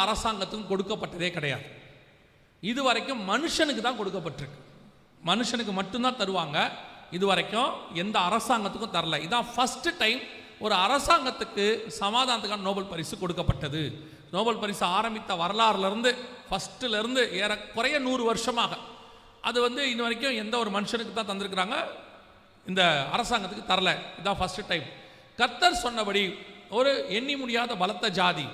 அரசாங்கத்துக்கும் கொடுக்கப்பட்டதே கிடையாது. இதுவரைக்கும் மனுஷனுக்கு தான் கொடுக்கப்பட்டிருக்கு. மனுஷனுக்கு மட்டும்தான் தருவாங்க. இதுவரைக்கும் எந்த அரசாங்கத்துக்கும் தரல. இதான் ஃபர்ஸ்ட் டைம் ஒரு அரசாங்கத்துக்கு சமாதானத்துக்கான நோபல் பரிசு கொடுக்கப்பட்டது. நோபல் பரிசு ஆரம்பித்த வரலாறுலேருந்து ஃபஸ்ட்டிலேருந்து ஏறக்குறைய 100 வருஷமாக அது இன்ன வரைக்கும் எந்த ஒரு மனுஷனுக்கு தான் தந்திருக்கிறாங்க, இந்த அரசாங்கத்துக்கு தரல. இதான் ஃபஸ்ட்டு டைம். கர்த்தர் சொன்னபடி ஒரு எண்ணி முடியாத பலத்த ஜாதி,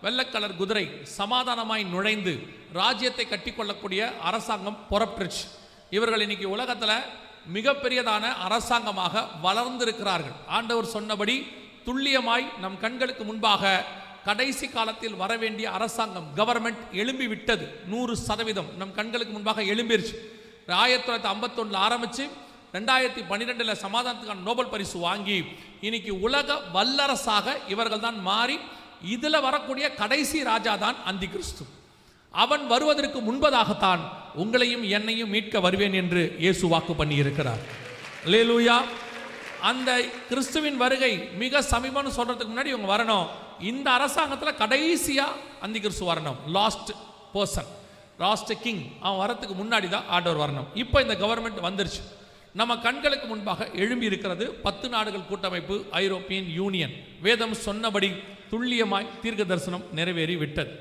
வெள்ளைக்கலர் குதிரை சமாதானமாய் நுழைந்து ராஜ்யத்தை கட்டி கொள்ளக்கூடிய அரசாங்கம் புறப்பட்டுருச்சு. இவர்கள் இன்னைக்கு உலகத்தில் மிகப்பெரியதான அரசாங்கமாக வளர்ந்திருக்கிறார்கள். ஆண்டவர் சொன்னபடி துல்லியமாய் நம் கண்களுக்கு முன்பாக கடைசி காலத்தில் வரவேண்டிய அரசாங்கம் கவர்மெண்ட் எழும்பி விட்டது. 100% நம் கண்களுக்கு முன்பாக எழும்பிருச்சு. 1951 ஆரம்பிச்சு 2012 சமாதானத்துக்கான நோபல் பரிசு வாங்கி இன்னைக்கு உலக வல்லரசாக இவர்கள் தான் மாறி இதில் வரக்கூடிய கடைசி ராஜா தான் அந்தி கிறிஸ்து. அவன் வருவதற்கு முன்பதாகத்தான் உங்களையும் என்னையும் மீட்க வருவேன் என்று இயேசு வாக்கு பண்ணி இருக்கிறார். அல்லேலூயா. அந்த கிறிஸ்துவின் வருகை மிக சமீபம்னு சொல்றதுக்கு முன்னாடி இவங்க வரணும். இந்த அரசாங்கத்தில் கடைசியா அந்தி கிறிஸ்து வரணும். லாஸ்ட் பர்சன், லாஸ்ட் கிங், அவன் வரத்துக்கு முன்னாடி தான் ஆண்டவர் வரணும். இப்போ இந்த கவர்மெண்ட் வந்துருச்சு. நம்ம கண்களுக்கு முன்பாக எழும்பி இருக்கிறது 10 நாடுகள் கூட்டமைப்பு, ஐரோப்பியன் யூனியன். வேதம் சொன்னபடி துல்லியமாய் தீர்க்க தரிசனம் நிறைவேறி விட்டது.